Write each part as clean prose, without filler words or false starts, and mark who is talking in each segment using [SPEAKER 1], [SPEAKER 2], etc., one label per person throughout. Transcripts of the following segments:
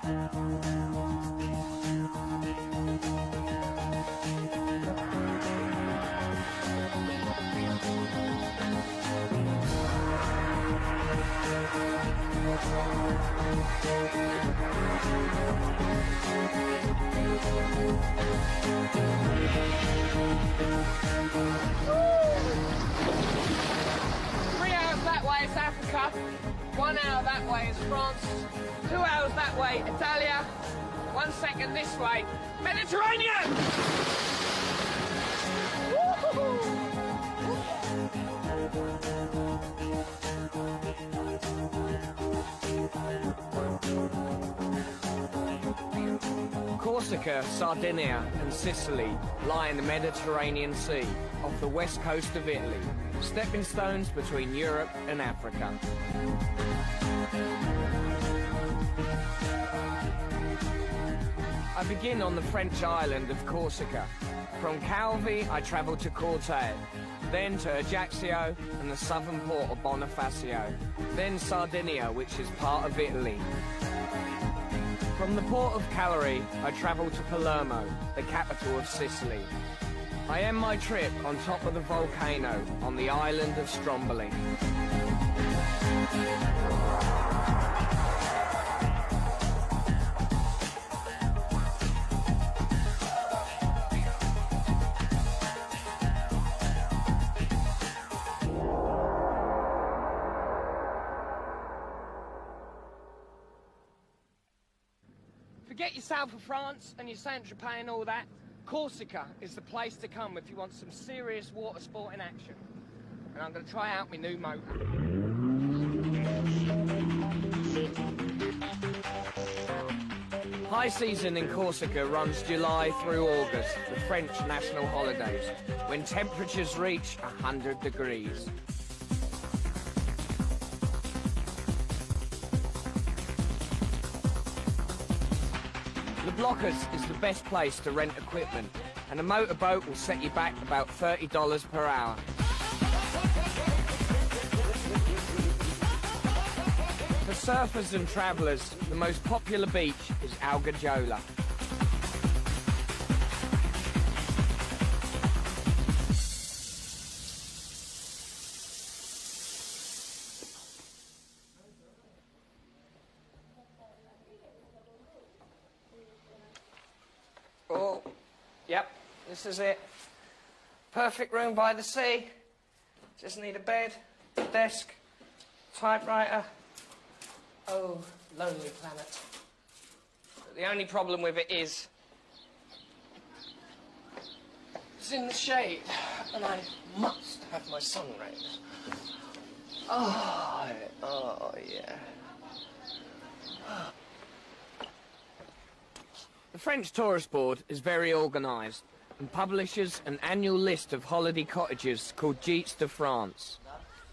[SPEAKER 1] That way is Africa, 1 hour that way is France, 2 hours that way, Italia, 1 second this way, Mediterranean!
[SPEAKER 2] Corsica, Sardinia and Sicily lie in the Mediterranean Sea off the west coast of Italy, stepping stones between Europe and Africa. I begin on the French island of Corsica. From Calvi I travel to Corte, then to Ajaccio and the southern port of Bonifacio, then Sardinia, which is part of Italy. From the port of Cagliari I travel to Palermo, the capital of Sicily. I end my trip on top of the volcano on the island of Stromboli.
[SPEAKER 1] Forget your south of France and your Saint-Tropez and all that. Corsica is the place to come if you want some serious water sporting action. And I'm going to try out my new motor.
[SPEAKER 2] High season in Corsica runs July through August, the French national holidays, when temperatures reach 100 degrees. The Blockers is the best place to rent equipment, and a motorboat will set you back about $30 per hour. For surfers and travellers, the most popular beach is Algajola.
[SPEAKER 1] Oh, yep, this is it. Perfect room by the sea. Just need a bed, desk, typewriter. Oh, lonely planet. But the only problem with it is it's in the shade, and I must have my sun rays. Oh, yeah.
[SPEAKER 2] The French Tourist Board is very organised and publishes an annual list of holiday cottages called Gites de France.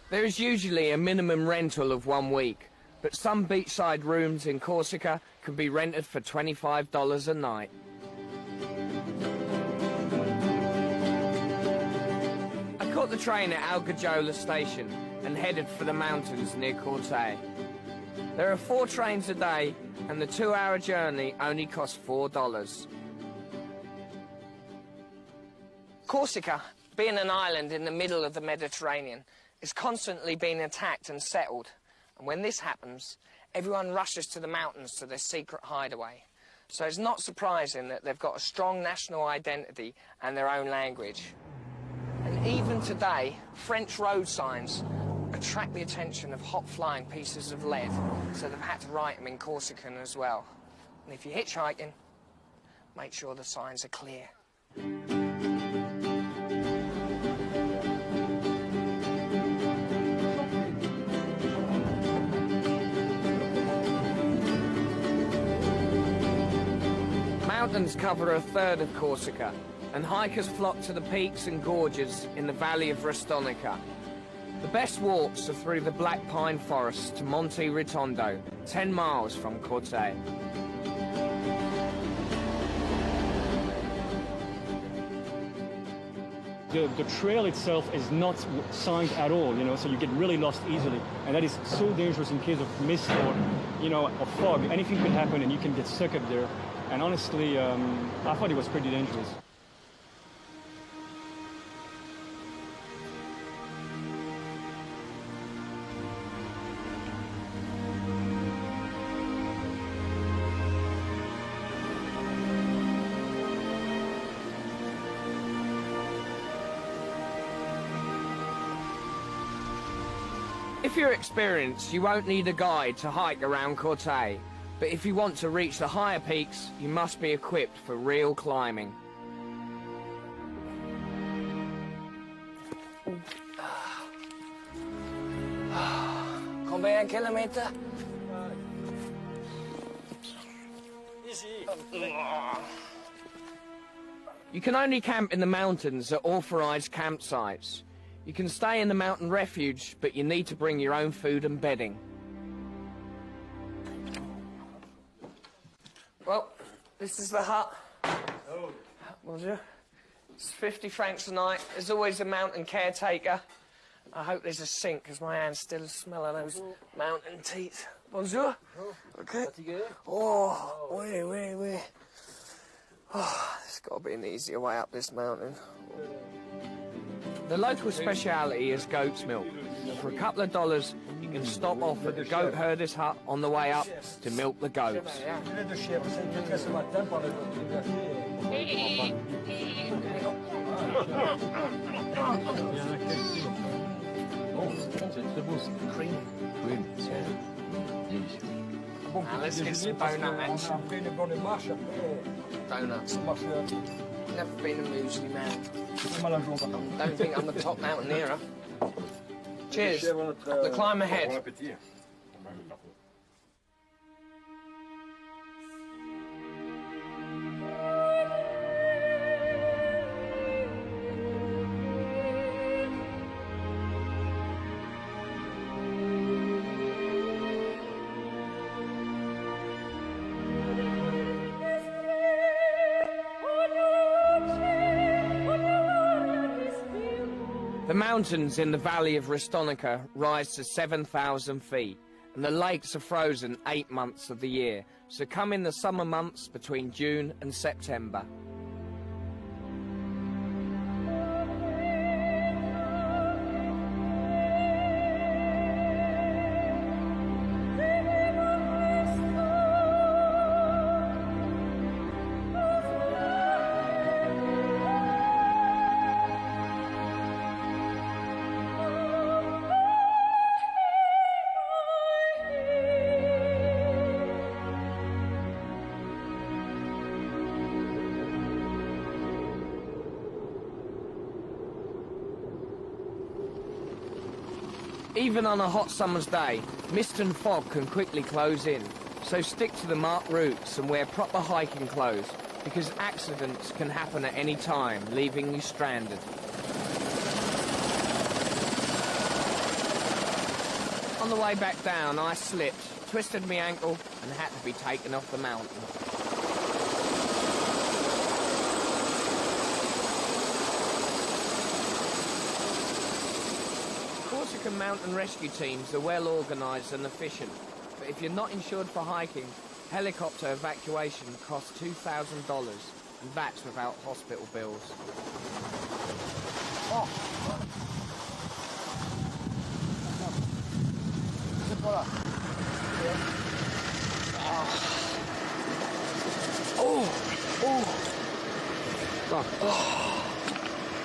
[SPEAKER 2] There is usually a minimum rental of 1 week, but some beachside rooms in Corsica can be rented for $25 a night. I caught the train at Algajola station and headed for the mountains near Corte. There are 4 trains a day, and the 2-hour journey only costs $4.
[SPEAKER 1] Corsica, being an island in the middle of the Mediterranean, is constantly being attacked and settled. And when this happens, everyone rushes to the mountains to their secret hideaway. So it's not surprising that they've got a strong national identity and their own language. And even today, French road signs attract the attention of hot-flying pieces of lead, so they've had to write them in Corsican as well. And if you're hitchhiking, make sure the signs are clear.
[SPEAKER 2] Mountains cover a third of Corsica, and hikers flock to the peaks and gorges in the valley of Restonica. The best walks are through the black pine forests to Monte Ritondo, 10 miles from Corte.
[SPEAKER 3] The trail itself is not signed at all, you know, so you get really lost easily. And that is so dangerous in case of mist or, you know, or fog. Anything could happen and you can get stuck up there. And honestly, I thought it was pretty dangerous.
[SPEAKER 2] If you're experienced, you won't need a guide to hike around Corte, but if you want to reach the higher peaks, you must be equipped for real climbing.
[SPEAKER 1] Combien de kilomètres?
[SPEAKER 2] You can only camp in the mountains at authorized campsites. You can stay in the mountain refuge, but you need to bring your own food and bedding.
[SPEAKER 1] Well, this is the hut. Oh. Bonjour. It's 50 francs a night. There's always a mountain caretaker. I hope there's a sink, because my hands still smell of those mountain teeth. Bonjour. Okay. Oh, wait, wait, wait. Oh, there's got to be an easier way up this mountain.
[SPEAKER 2] The local speciality is goat's milk. For a couple of dollars, you can stop off at the goat herder's hut on the way up to milk the goats.
[SPEAKER 1] Now let's get some donut action. Donuts. Never been a muesli man. Don't think I'm the top mountaineer. Cheers. The climb ahead.
[SPEAKER 2] The mountains in the valley of Ristonica rise to 7,000 feet, and the lakes are frozen 8 months of the year, so come in the summer months between June and September. Even on a hot summer's day, mist and fog can quickly close in, so stick to the marked routes and wear proper hiking clothes, because accidents can happen at any time, leaving you stranded. On the way back down, I slipped, twisted my ankle, and had to be taken off the mountain. Corsican mountain rescue teams are well organised and efficient, but if you're not insured for hiking, helicopter evacuation costs $2,000, and that's without hospital bills.
[SPEAKER 1] Oh.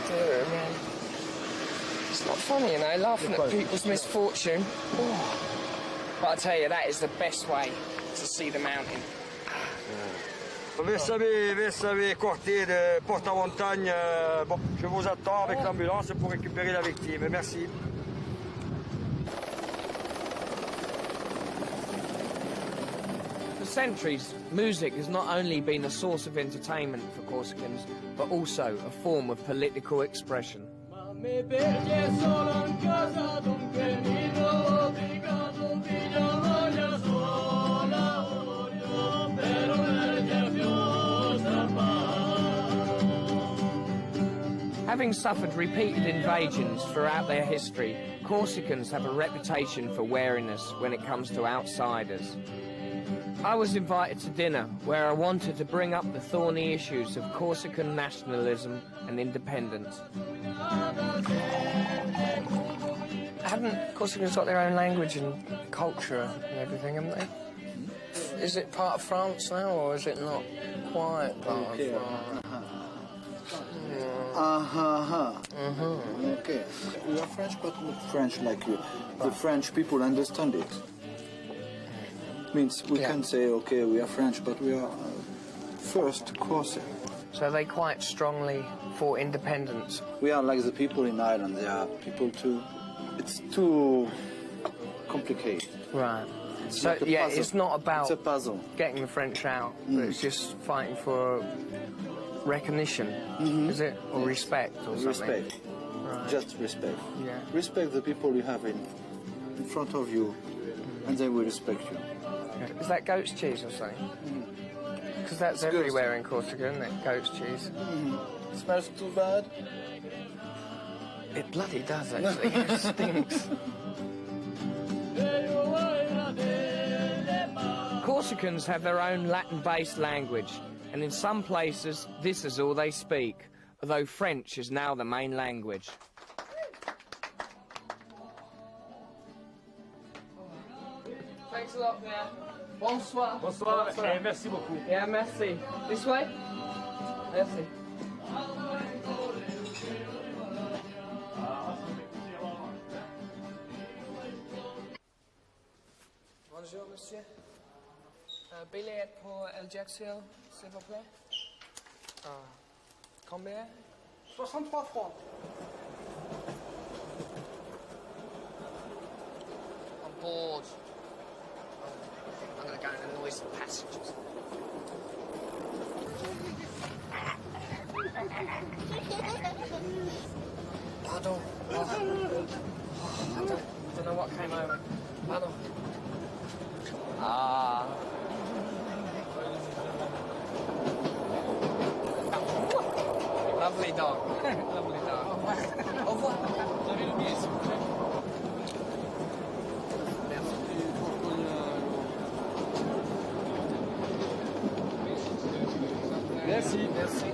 [SPEAKER 1] Dear man. It's not funny, you know, laughing at people's misfortune. Oh. But I tell you, that is the best way to see the mountain.
[SPEAKER 4] Vous savez, Corté de Porte-à-Montagne, bon, je vous attends avec l'ambulance pour récupérer la victime. Merci.
[SPEAKER 2] For centuries, music has not only been a source of entertainment for Corsicans, but also a form of political expression. Having suffered repeated invasions throughout their history, Corsicans have a reputation for wariness when it comes to outsiders. I was invited to dinner where I wanted to bring up the thorny issues of Corsican nationalism and independence.
[SPEAKER 1] Haven't Corsicans got their own language and culture and everything, haven't they? Is it part of France now, or is it not quite part of France?
[SPEAKER 5] Okay. We are French, but not French like you. The French people understand it. Means we can say, okay, we are French, but we are first Corsican.
[SPEAKER 1] So they quite strongly for independence.
[SPEAKER 5] We are like the people in Ireland. They are people too. It's too complicated.
[SPEAKER 1] Right.
[SPEAKER 5] It's
[SPEAKER 1] So
[SPEAKER 5] like a
[SPEAKER 1] yeah,
[SPEAKER 5] puzzle.
[SPEAKER 1] it's not about
[SPEAKER 5] It's a puzzle.
[SPEAKER 1] getting the French out, but it's just fighting for recognition, is it, or respect, or something?
[SPEAKER 5] Respect.
[SPEAKER 1] Right.
[SPEAKER 5] Just respect.
[SPEAKER 1] Yeah.
[SPEAKER 5] Respect the people you have in front of you, and they will respect you.
[SPEAKER 1] Is that goat's cheese or something? Because that's everywhere in Corsica, isn't it? Goat's cheese.
[SPEAKER 5] Smells too bad.
[SPEAKER 1] It bloody does, actually. It stinks.
[SPEAKER 2] Corsicans have their own Latin-based language, and in some places this is all they speak, although French is now the main language.
[SPEAKER 1] Thanks a lot, man. Bonsoir.
[SPEAKER 3] Bonsoir, et merci beaucoup.
[SPEAKER 1] Yeah, merci. This way? Merci. Bonjour, monsieur. Billet pour Ajaccio, s'il vous plaît. Combien?
[SPEAKER 6] 63 francs.
[SPEAKER 1] I'm bored. I'm going to go and annoy some passengers. Pardon. I don't know what came over. Pardon. Ah. Lovely dog. Lovely dog. Au revoir. Vous avez le billet, s'il vous plaît. Merci. Merci. Merci.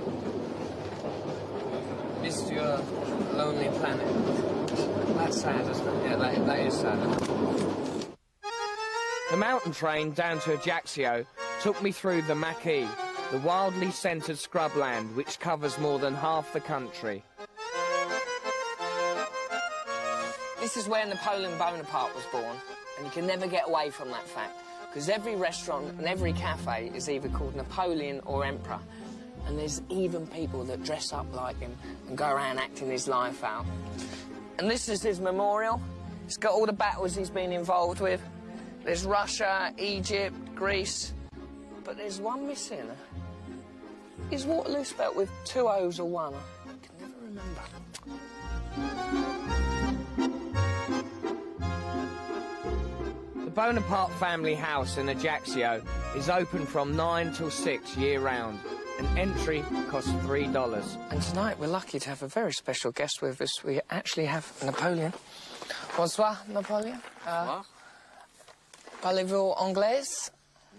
[SPEAKER 1] Missed your lonely planet. That's sad, isn't it? Yeah, that is sad.
[SPEAKER 2] The mountain train down to Ajaccio took me through the Maquis, the wildly centred scrubland which covers more than half the country.
[SPEAKER 1] This is where Napoleon Bonaparte was born, and you can never get away from that fact, because every restaurant and every cafe is either called Napoleon or Emperor, and there's even people that dress up like him and go around acting his life out. And this is his memorial. It's got all the battles he's been involved with. There's Russia, Egypt, Greece, but there's one missing. Is Waterloo spelt with 2 O's or 1? I can never remember.
[SPEAKER 2] The Bonaparte family house in Ajaccio is open from 9 till 6 year-round, and entry costs $3.
[SPEAKER 1] And tonight we're lucky to have a very special guest with us. We actually have Napoleon. Bonsoir, Napoleon. Parlez-vous anglais?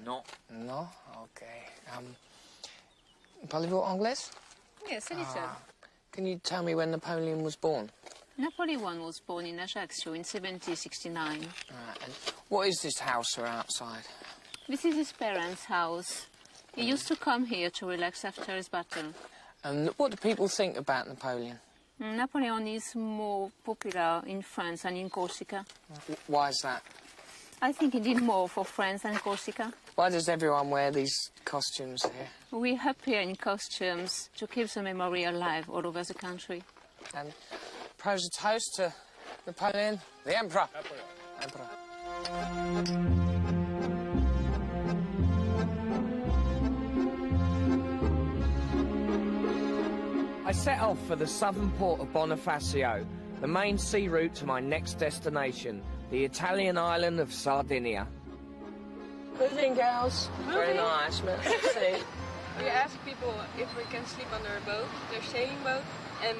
[SPEAKER 2] No.
[SPEAKER 1] No? OK. Parlez-vous anglais?
[SPEAKER 7] Yes, a little.
[SPEAKER 1] Can you tell me when Napoleon was born?
[SPEAKER 7] Napoleon was born in Ajaccio in 1769.
[SPEAKER 1] And what is this house or outside?
[SPEAKER 7] This is his parents' house. He used to come here to relax after his battle.
[SPEAKER 1] And what do people think about Napoleon?
[SPEAKER 7] Napoleon is more popular in France than in Corsica.
[SPEAKER 1] Why is that?
[SPEAKER 7] I think he did more for France than Corsica.
[SPEAKER 1] Why does everyone wear these costumes here?
[SPEAKER 7] We appear in costumes to keep the memory alive all over the country.
[SPEAKER 1] And propose a toast to Napoleon, the Emperor. Emperor.
[SPEAKER 2] I set off for the southern port of Bonifacio, the main sea route to my next destination, the Italian island of Sardinia.
[SPEAKER 1] Good evening, girls. Very nice. Merci.
[SPEAKER 6] We asked people if we can sleep on their boat, their sailing boat, and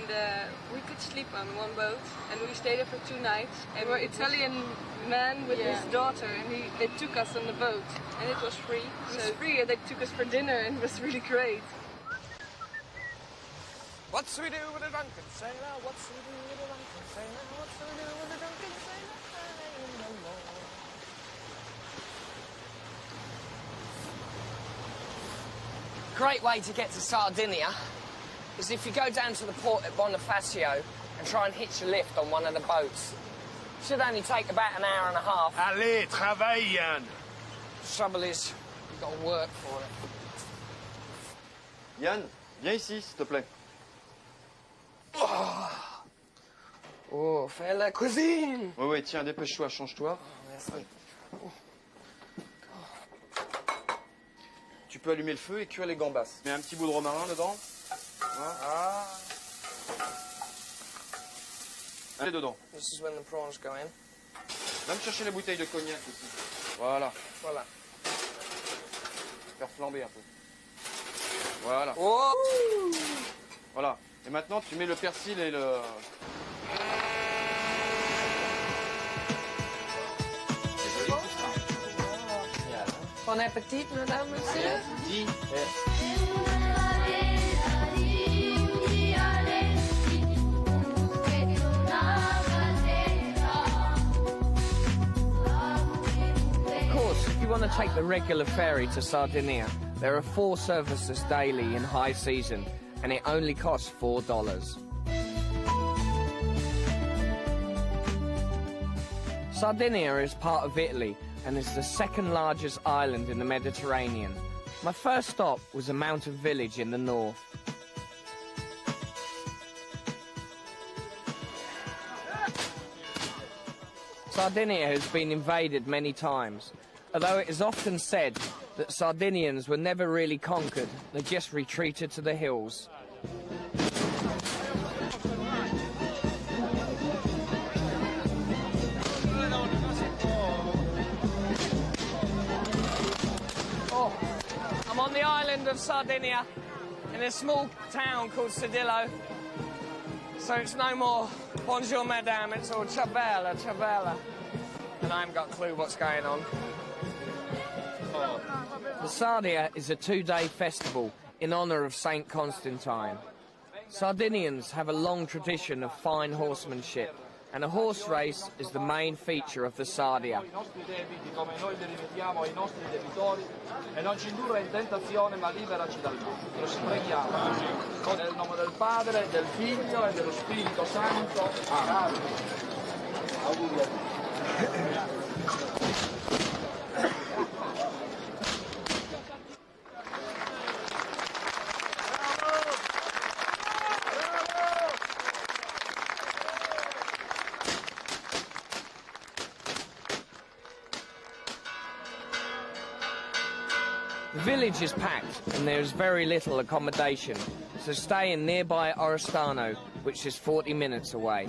[SPEAKER 6] we could sleep on one boat, and we stayed there for 2 nights. And we're Italian man with his daughter, and they took us on the boat, and it was free. It was free, and they took us for dinner, and it was really great.
[SPEAKER 2] What's we do with a drunken sailor? What's we do with a drunken sailor? What's we do with a drunken sailor? No more.
[SPEAKER 1] Great way to get to Sardinia is if you go down to the port at Bonifacio and try and hitch a lift on one of the boats. Should only take about an hour and a half.
[SPEAKER 8] Allez, travaille, Ian.
[SPEAKER 1] Trouble is, you've got to work for it.
[SPEAKER 9] Yann, viens ici, s'il te plaît.
[SPEAKER 1] Oh, faire la cuisine.
[SPEAKER 9] Ouais, ouais, tiens, dépêche-toi, change-toi.
[SPEAKER 1] Merci.
[SPEAKER 9] Tu peux allumer le feu et cuire les gambas. Mets un petit bout de romarin dedans. Voilà.
[SPEAKER 1] Ah,
[SPEAKER 9] Allez dedans.
[SPEAKER 1] this is when the prawns go in.
[SPEAKER 9] Va me chercher la bouteille de cognac aussi. Voilà.
[SPEAKER 1] Voilà.
[SPEAKER 9] Faire flamber un peu. Voilà.
[SPEAKER 1] Oh!
[SPEAKER 9] Voilà. Et maintenant, tu mets le persil et le...
[SPEAKER 1] Bon appétit, madame, monsieur.
[SPEAKER 9] Dis.
[SPEAKER 2] Of course, if you want to take the regular ferry to Sardinia, there are 4 services daily in high season, and it only costs $4. Sardinia is part of Italy and is the second largest island in the Mediterranean. My first stop was a mountain village in the north. Sardinia has been invaded many times, although it is often said that Sardinians were never really conquered, they just retreated to the hills.
[SPEAKER 1] Oh, I'm on the island of Sardinia in a small town called Sedillo. So it's no more bonjour madame, it's all ciao bella, ciao bella. And I haven't got a clue what's going on.
[SPEAKER 2] The Sardia is a 2-day festival in honour of Saint Constantine. Sardinians have a long tradition of fine horsemanship, and a horse race is the main feature of the Sardia.
[SPEAKER 10] I nostri debiti come noi li rimettiamo ai nostri debitori e non ci indurre in tentazione ma liberaci dal male. Lo preghiamo nel nome del Padre, del Figlio e dello Spirito Santo. Amen. Auguri a tutti.
[SPEAKER 2] The village is packed and there is very little accommodation, so stay in nearby Oristano, which is 40 minutes away.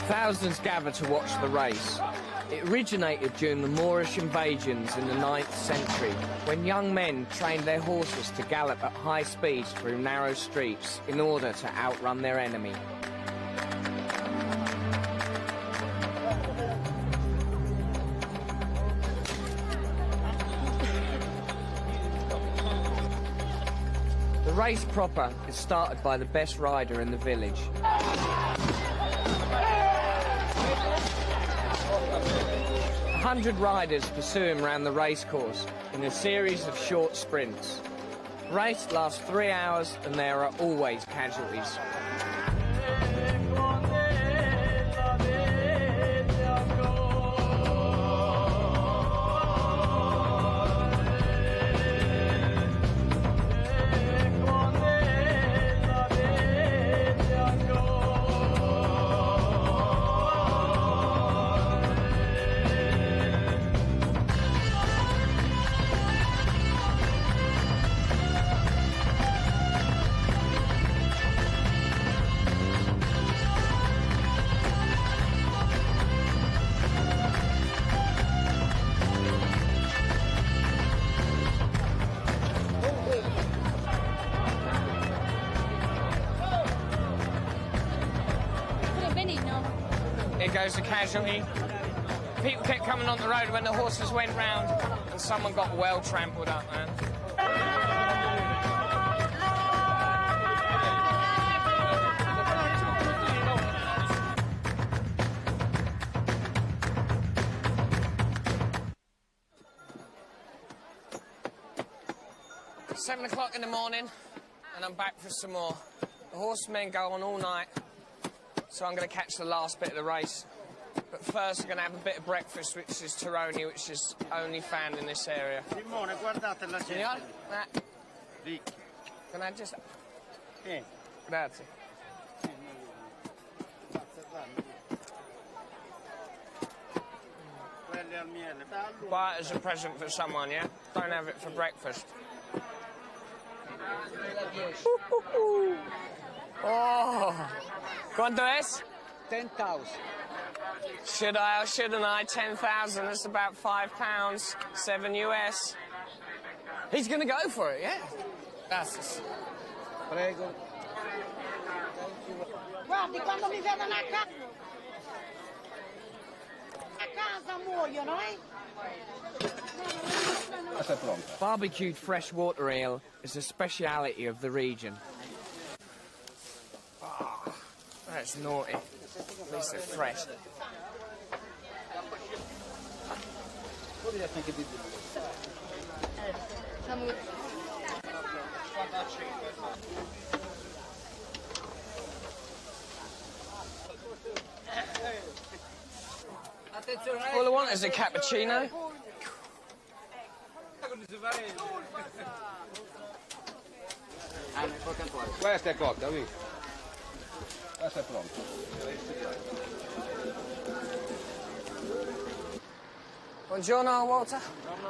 [SPEAKER 2] Thousands gather to watch the race. It originated during the Moorish invasions in the 9th century, when young men trained their horses to gallop at high speeds through narrow streets in order to outrun their enemy. The race proper is started by the best rider in the village. 100 riders pursue him around the racecourse in a series of short sprints. Race lasts 3 hours and there are always casualties. Here goes the casualty. People kept coming on the road when the horses went round, and someone got well trampled up, man. It's 7 o'clock in the morning, and I'm back for some more. The horsemen go on all night, so I'm going to catch the last bit of the race. But first, I'm going to have a bit of breakfast, which is Toroni, which is only found in this area.
[SPEAKER 11] Simone, guardate la gente.
[SPEAKER 2] Signor? Can I just... Grazie. Buy it as a present for someone, yeah? Don't have it for breakfast. Oh! ¿Cuánto es?
[SPEAKER 11] 10,000.
[SPEAKER 2] Should I or shouldn't I? 10,000, that's about £5, 7 US. He's gonna go for it, yeah? That's...
[SPEAKER 11] Prego.
[SPEAKER 12] Guardi, quando mi vedono a casa muoiono, eh?
[SPEAKER 2] Barbecued freshwater eel is a speciality of the region. Oh, that's naughty. At least they're fresh. All I want is a cappuccino.
[SPEAKER 9] Questa è cotta, qui. Questa è pronta.
[SPEAKER 2] Buongiorno, Walter.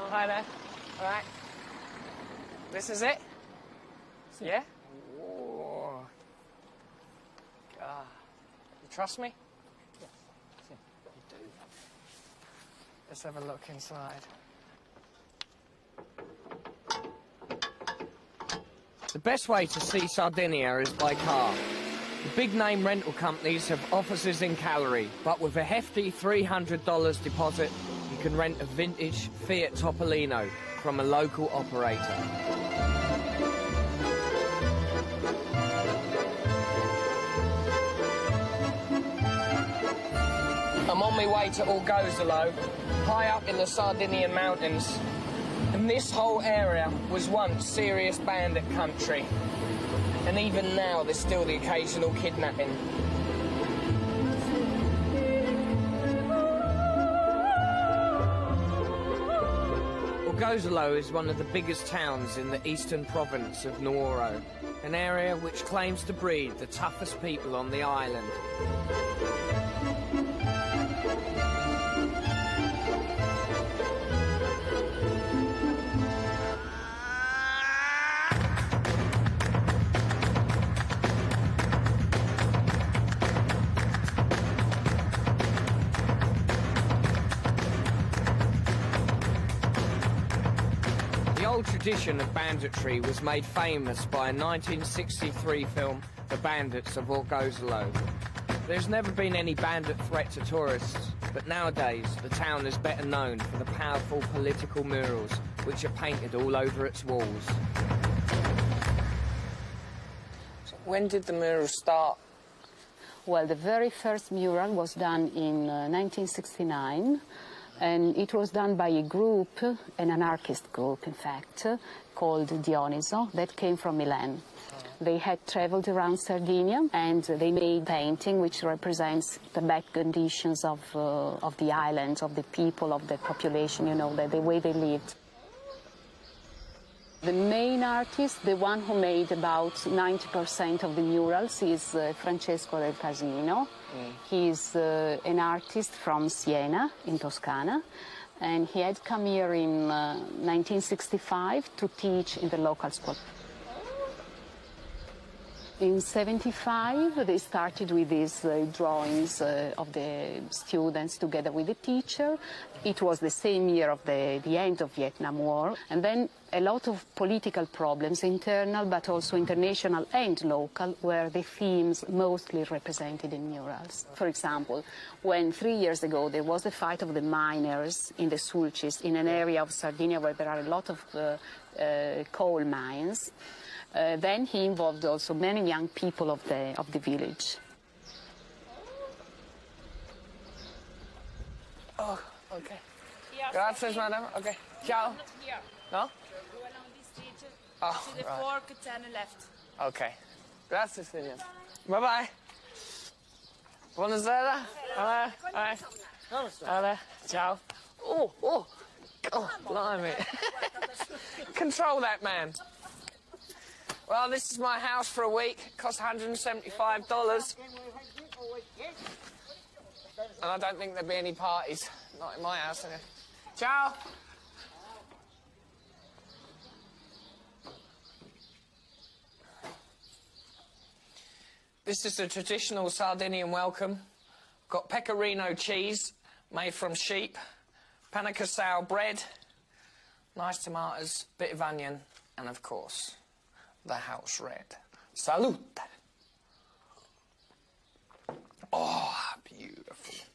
[SPEAKER 2] Hi there. All right. This is it? Yeah? Oh. God. You trust me?
[SPEAKER 11] Yes.
[SPEAKER 2] You do. Let's have a look inside. The best way to see Sardinia is by car. The big-name rental companies have offices in Cagliari, but with a hefty $300 deposit, you can rent a vintage Fiat Topolino from a local operator. I'm on my way to Orgozolo, high up in the Sardinian mountains. And this whole area was once serious bandit country. And even now, there's still the occasional kidnapping. Orgozolo is one of the biggest towns in the eastern province of Nuoro, an area which claims to breed the toughest people on the island. The tradition of banditry was made famous by a 1963 film, The Bandits of Orgozolo. There's never been any bandit threat to tourists, but nowadays the town is better known for the powerful political murals which are painted all over its walls. So when did the murals start?
[SPEAKER 13] Well, the very first mural was done in 1969. And it was done by a group, an anarchist group, in fact, called Dioniso, that came from Milan. They had traveled around Sardinia, and they made painting which represents the bad conditions of the island, of the people, of the population, you know, the way they lived. The main artist, the one who made about 90% of the murals, is Francesco del Casino. He's an artist from Siena, in Toscana, and he had come here in 1965 to teach in the local school. In '75, they started with these drawings of the students together with the teacher. It was the same year of the end of Vietnam War. And then a lot of political problems, internal but also international and local, were the themes mostly represented in murals. For example, when 3 years ago there was a fight of the miners in the Sulcis, in an area of Sardinia where there are a lot of coal mines, then he involved also many young people of the village.
[SPEAKER 1] Oh, okay. Grazie, madam. Okay. Ciao. No? Oh,
[SPEAKER 14] to the
[SPEAKER 1] right.
[SPEAKER 14] fork, turn left.
[SPEAKER 1] Okay. Grazie, signor. Bye-bye. Buonasera. Hello. Hi. Hello. Ciao. Oh, oh. Oh, blimey. Control that man. Well, this is my house for a week. It costs $175. And I don't think there'll be any parties. Not in my house, anyway. Ciao. This is a traditional Sardinian welcome. Got pecorino cheese made from sheep, panna casau bread, nice tomatoes, bit of onion, and of course, the house red. Salute! Oh, beautiful.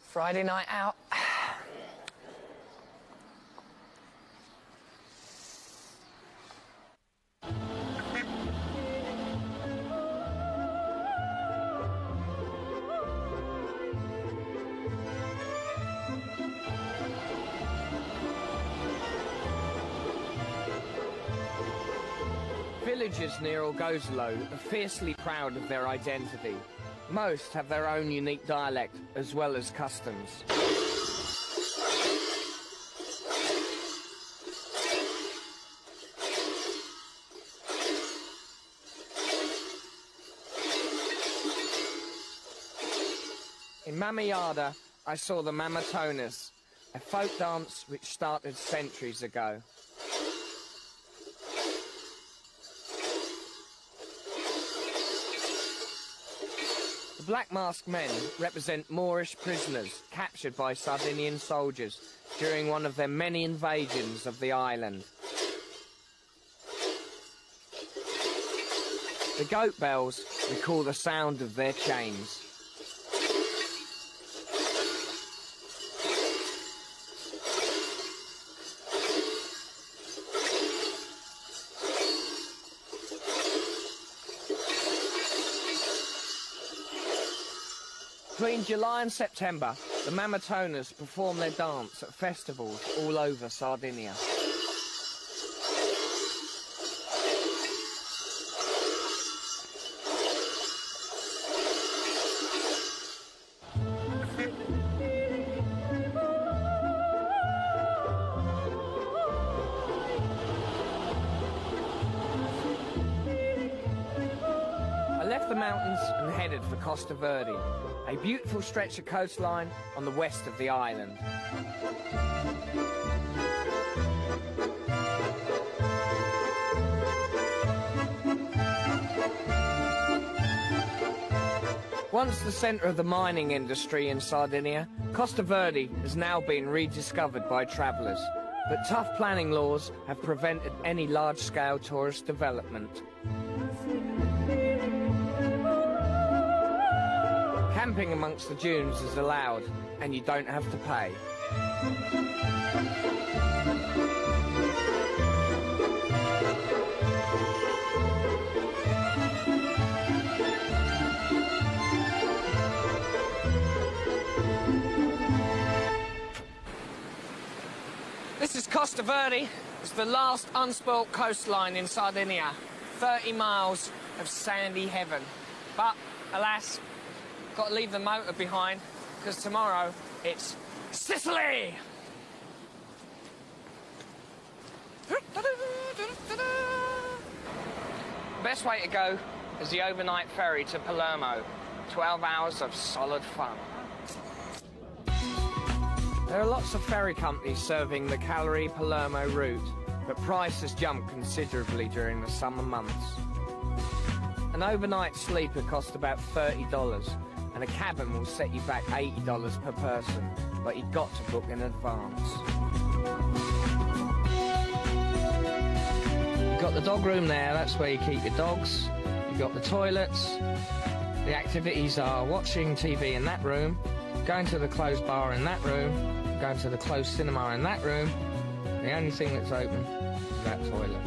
[SPEAKER 1] Friday night out.
[SPEAKER 2] Villagers near Orgozolo are fiercely proud of their identity. Most have their own unique dialect as well as customs. In Mamayada, I saw the Mamatonas, a folk dance which started centuries ago. The black masked men represent Moorish prisoners captured by Sardinian soldiers during one of their many invasions of the island. The goat bells recall the sound of their chains. Between July and September, the Mamatonas perform their dance at festivals all over Sardinia. I left the mountains and headed for Costa Verde, a beautiful stretch of coastline on the west of the island. Once the centre of the mining industry in Sardinia, Costa Verde has now been rediscovered by travellers, but tough planning laws have prevented any large-scale tourist development. Camping amongst the dunes is allowed, and you don't have to pay.
[SPEAKER 1] Costa Verde is the last unspoilt coastline in Sardinia. 30 miles of sandy heaven. But, alas, got to leave the motor behind, because tomorrow it's Sicily! The best way to go is the overnight ferry to Palermo. 12 hours of solid fun. There are lots of ferry companies serving the Cagliari-Palermo route, but prices jump considerably during the summer months. An overnight sleeper costs about $30, and a cabin will set you back $80 per person, but you've got to book in advance. You've got the dog room there, that's where you keep your dogs. You've got the toilets. The activities are watching TV in that room, going to the closed bar in that room, going to the closed cinema in that room. The only thing that's open is that toilet.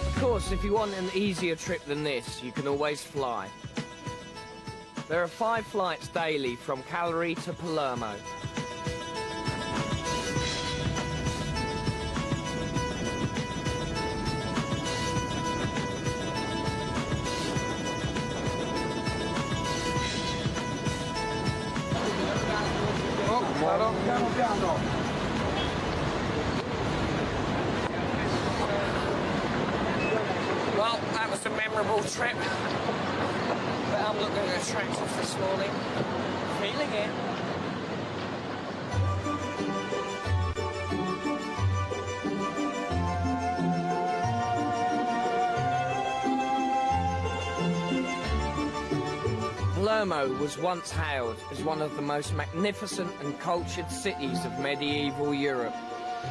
[SPEAKER 1] Of course, if you want an easier trip than this, you can always fly. There are 5 flights daily from Cagliari to Palermo.
[SPEAKER 10] Piano piano.
[SPEAKER 1] Well, that was a memorable trip. But I'm looking attractive this morning. Feeling it. Palermo was once hailed as one of the most magnificent and cultured cities of medieval Europe,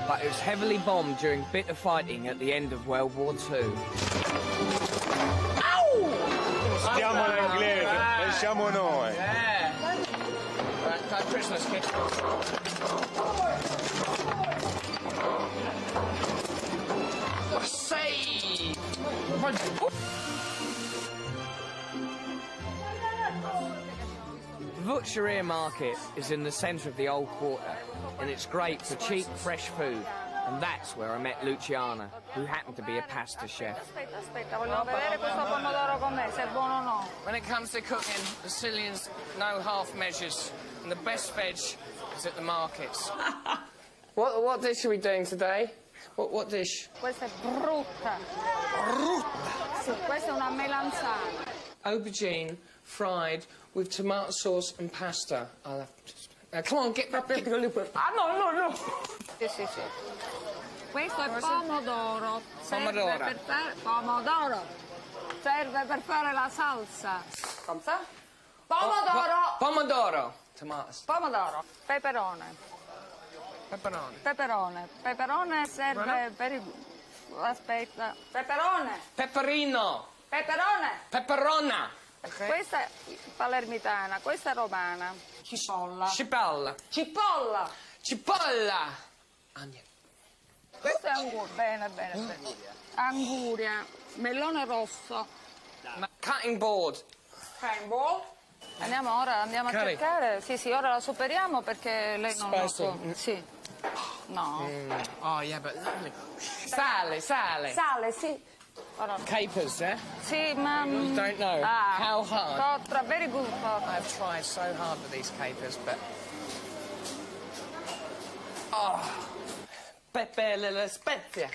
[SPEAKER 1] but it was heavily bombed during bitter fighting at the end of World War II.
[SPEAKER 8] Stiamo all'inglese, pensiamo noi.
[SPEAKER 1] Yeah. Right, no Christmas kid. Save! The Butcheria Market is in the centre of the old quarter, and it's great for cheap, fresh food. And that's where I met Luciana, who happened to be a pasta chef.
[SPEAKER 6] Aspetta, volevo vedere questo pomodoro com'è, se è buono o no.
[SPEAKER 1] When it comes to cooking, the Sicilians know half measures, and the best veg is at the markets. What dish are we doing today? What dish?
[SPEAKER 6] Questa è brutta.
[SPEAKER 1] Brutta?
[SPEAKER 6] Sì, questa è una melanzana.
[SPEAKER 1] Aubergine fried with tomato sauce and pasta. I'll have to... Now, come on, get back. Ah, no.
[SPEAKER 6] Sì. Questo è pomodoro.
[SPEAKER 1] Pomodoro.
[SPEAKER 6] Pomodoro. Serve per fare la salsa. Come ça? Pomodoro.
[SPEAKER 1] Pomodoro. Tomatoes.
[SPEAKER 6] Pomodoro. Peperone. Peperone serve per il... Aspetta. Peperone.
[SPEAKER 1] Peperino. Peperona. Okay.
[SPEAKER 6] Questa è palermitana, questa è romana. Cipolla.
[SPEAKER 1] Onion.
[SPEAKER 6] Questo è anguria. Bene. Anguria. Melone rosso.
[SPEAKER 1] Cutting board.
[SPEAKER 6] Andiamo a cercare. Sì, ora la superiamo perché lei non lo so. Sì. No.
[SPEAKER 1] Oh, yeah, but lovely. Sale.
[SPEAKER 6] Sale, sì.
[SPEAKER 1] Capers, eh?
[SPEAKER 6] Sì, ma...
[SPEAKER 1] Don't know. How hard?
[SPEAKER 6] Very good.
[SPEAKER 1] I've tried so hard with these capers, but... Oh. Pepe le spezie.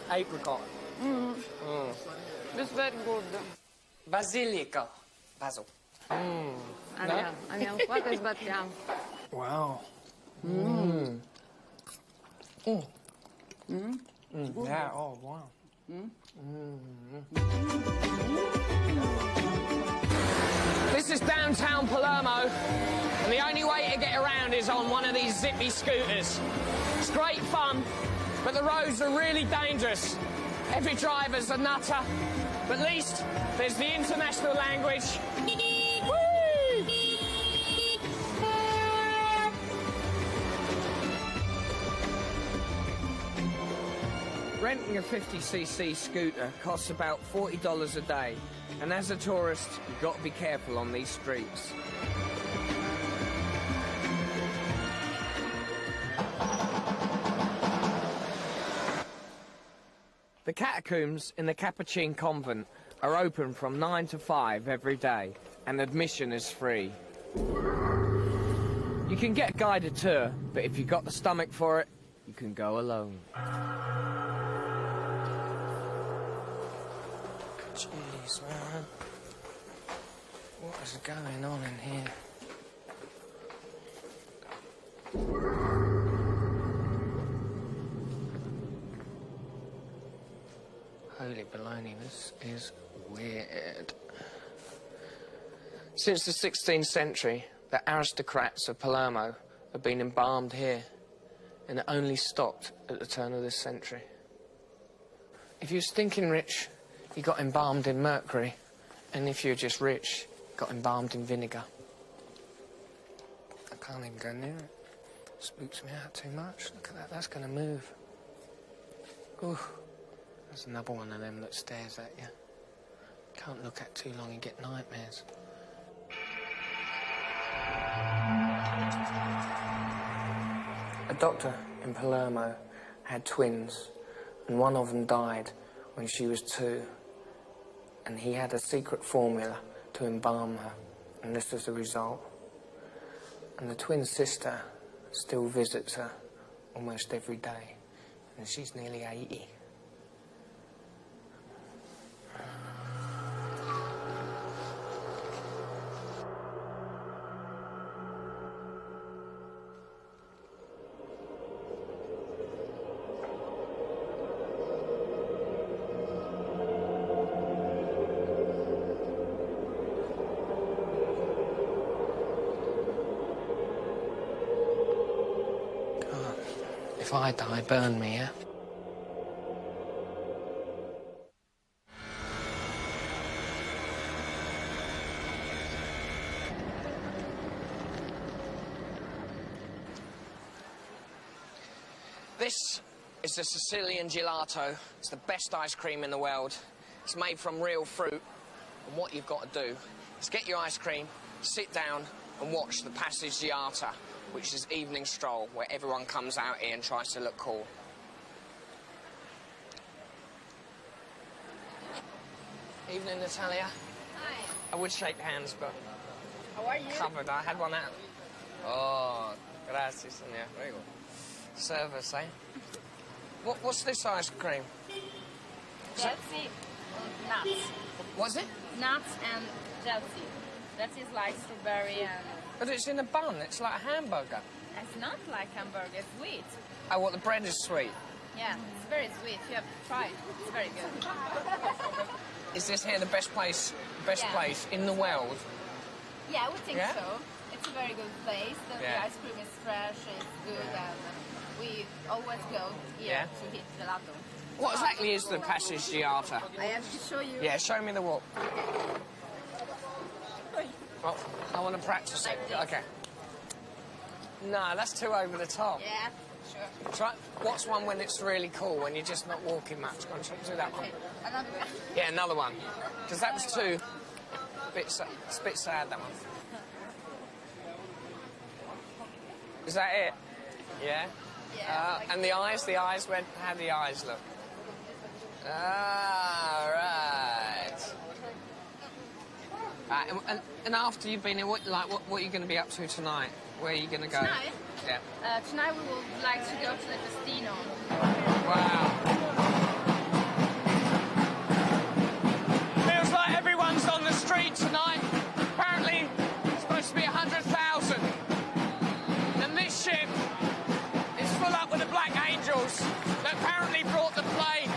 [SPEAKER 1] Apricot.
[SPEAKER 6] This is very good.
[SPEAKER 1] Basilico. Basil.
[SPEAKER 6] Andiamo qua che sbattiamo.
[SPEAKER 1] Wow. Yeah, oh, wow. This is downtown Palermo, and the only way to get around is on one of these zippy scooters. It's great fun, but the roads are really dangerous. Every driver's a nutter, but at least there's the international language.
[SPEAKER 2] Renting a 50cc scooter costs about $40 a day, and as a tourist, you've got to be careful on these streets. The catacombs in the Capuchin convent are open from 9 to 5 every day, and admission is free. You can get a guided tour, but if you've got the stomach for it, you can go alone.
[SPEAKER 1] Jeez, man. What is going on in here? Holy baloney, this is weird. Since the 16th century, the aristocrats of Palermo have been embalmed here, and it only stopped at the turn of this century. If you're stinking rich, you got embalmed in mercury, and if you're just rich, you got embalmed in vinegar. I can't even go near it. Spooks me out too much. Look at that, that's gonna move. Ooh, there's another one of them that stares at you. Can't look at too long and get nightmares. A doctor in Palermo had twins, and one of them died when she was 2. And he had a secret formula to embalm her, and this was the result. And the twin sister still visits her almost every day, and she's nearly 80. If I die, burn me, yeah? This is the Sicilian gelato. It's the best ice cream in the world. It's made from real fruit. And what you've got to do is get your ice cream, sit down and watch the Passeggiata, which is evening stroll, where everyone comes out here and tries to look cool. Evening, Natalia.
[SPEAKER 14] Hi.
[SPEAKER 1] I would shake hands, but
[SPEAKER 14] How are you?
[SPEAKER 1] covered. I had one out. Oh, grazie, signor. Very good. Service, eh? What's this ice cream?
[SPEAKER 14] Jelly nuts.
[SPEAKER 1] What's it?
[SPEAKER 14] Nuts and jelly. That is like strawberry and...
[SPEAKER 1] But it's in a bun. It's like a hamburger.
[SPEAKER 14] It's not like hamburger, it's sweet.
[SPEAKER 1] Oh, well, the bread is sweet.
[SPEAKER 14] Yeah, it's very sweet. You have to try it. It's very good.
[SPEAKER 1] Is this here the best place in the world?
[SPEAKER 14] Yeah, we think
[SPEAKER 1] Yeah?
[SPEAKER 14] so. It's a very good place. The ice cream is fresh, it's good, and we always go here to eat gelato.
[SPEAKER 1] What exactly is the Passeggiata?
[SPEAKER 14] I have to show you.
[SPEAKER 1] Yeah, show me the walk. Oh, I want to practice it. Okay. No, that's too over the top.
[SPEAKER 14] Yeah, sure.
[SPEAKER 1] Try. What's one when it's really cool, when you're just not walking much? Go on, do that one.
[SPEAKER 14] Another one.
[SPEAKER 1] Yeah, another one. Because that was too... It's a bit sad, that one. Is that it? Yeah?
[SPEAKER 14] Yeah.
[SPEAKER 1] And the eyes, how do the eyes look? Ah, right. And after you've been here, what are you going to be up to tonight? Where are you going to go?
[SPEAKER 14] Tonight?
[SPEAKER 1] Yeah.
[SPEAKER 14] Tonight we would like to go to the Festino.
[SPEAKER 1] Wow. Feels like everyone's on the street tonight. Apparently, it's supposed to be 100,000. And this ship is full up with the Black Angels that apparently brought the plague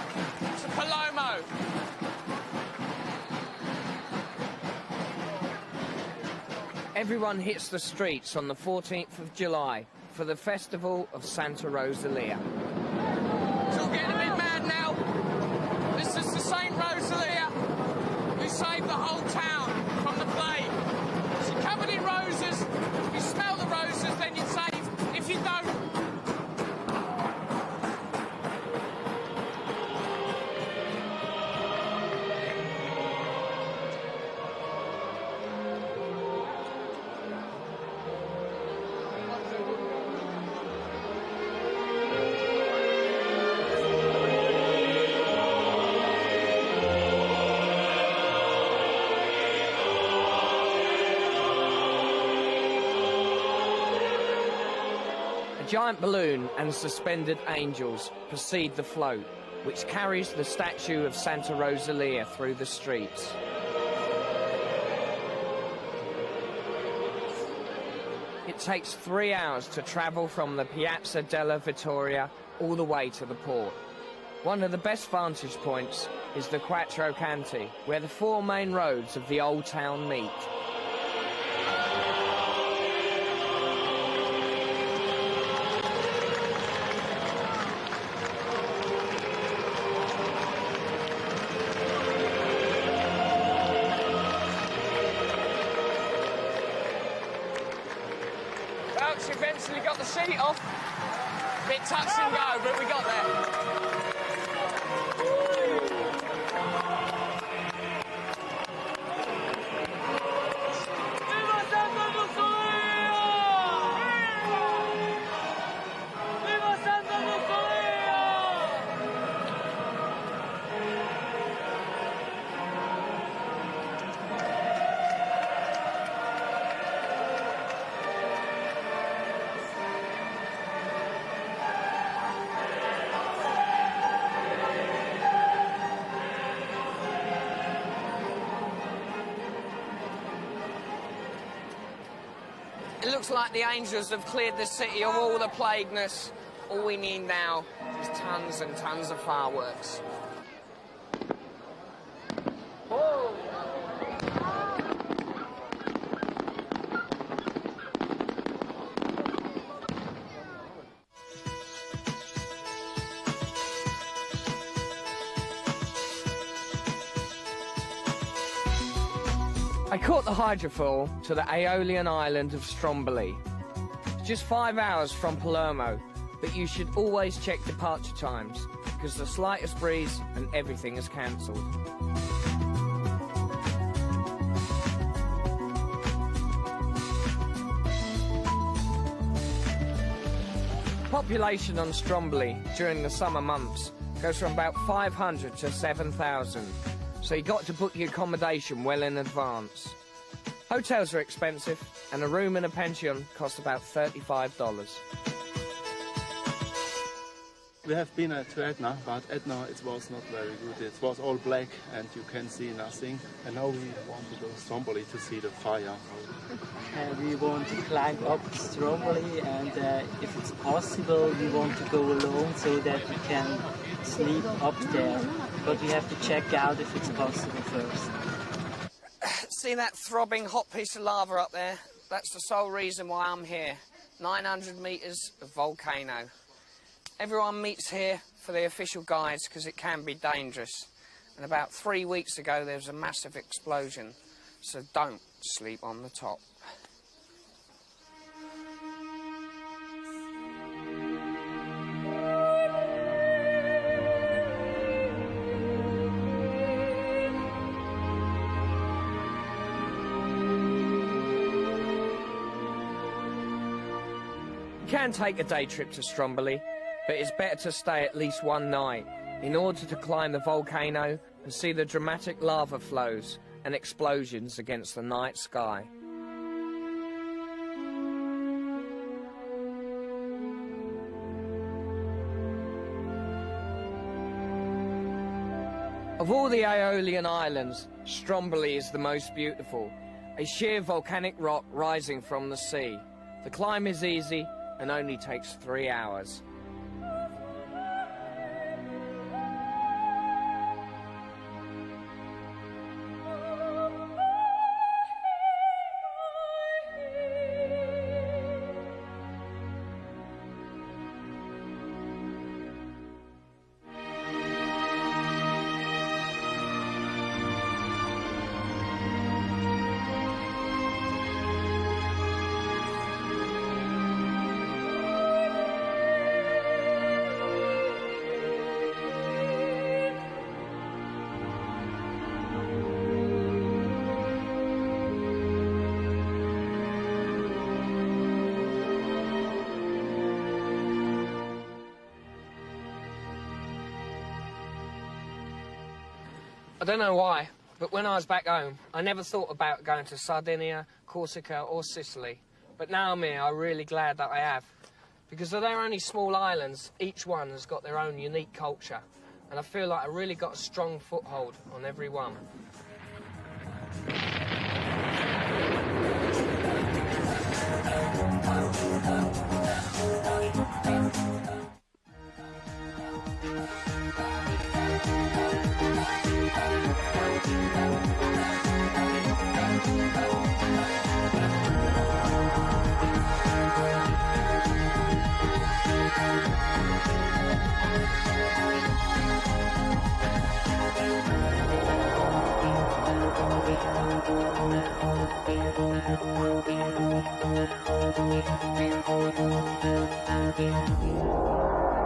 [SPEAKER 1] to Palermo.
[SPEAKER 2] Everyone hits the streets on the 14th of July for the festival of Santa Rosalia.
[SPEAKER 1] It's all getting a bit mad now. This is the Saint Rosalia who saved the whole town from the plague. She's covered in roses. If you smell the roses, then you're safe. If you don't...
[SPEAKER 2] giant balloon and suspended angels precede the float, which carries the statue of Santa Rosalia through the streets. It takes 3 hours to travel from the Piazza della Vittoria all the way to the port. One of the best vantage points is the Quattro Canti, where the 4 main roads of the old town meet.
[SPEAKER 1] Folks, eventually got the seat off. Bit touch and go, but we got there. It looks like the angels have cleared the city of all the plagueness. All we need now is tons and tons of fireworks. Whoa.
[SPEAKER 2] I caught the hydrofoil to the Aeolian island of Stromboli. It's just 5 hours from Palermo, but you should always check departure times, because the slightest breeze and everything is cancelled. Population on Stromboli during the summer months goes from about 500 to 7,000. So you got to book your accommodation well in advance. Hotels are expensive, and a room in a pension costs about $35.
[SPEAKER 15] We have been to Etna, but Etna it was not very good. It was all black and you can see nothing. And now we want to go to Stromboli to see the fire.
[SPEAKER 16] We want to climb up Stromboli, and if it's possible, we want to go alone so that we can sleep up there. But we have to check out if it's possible first.
[SPEAKER 1] See that throbbing hot piece of lava up there? That's the sole reason why I'm here. 900 metres of volcano. Everyone meets here for the official guides because it can be dangerous. And about 3 weeks ago there was a massive explosion. So don't sleep on the top.
[SPEAKER 2] You can take a day trip to Stromboli, but it's better to stay at least one night in order to climb the volcano and see the dramatic lava flows and explosions against the night sky. Of all the Aeolian islands, Stromboli is the most beautiful, a sheer volcanic rock rising from the sea. The climb is easy and only takes 3 hours.
[SPEAKER 1] I don't know why, but when I was back home, I never thought about going to Sardinia, Corsica or Sicily. But now I'm here, I'm really glad that I have. Because though they're only small islands, each one has got their own unique culture. And I feel like I really got a strong foothold on every one.
[SPEAKER 2] Thank you.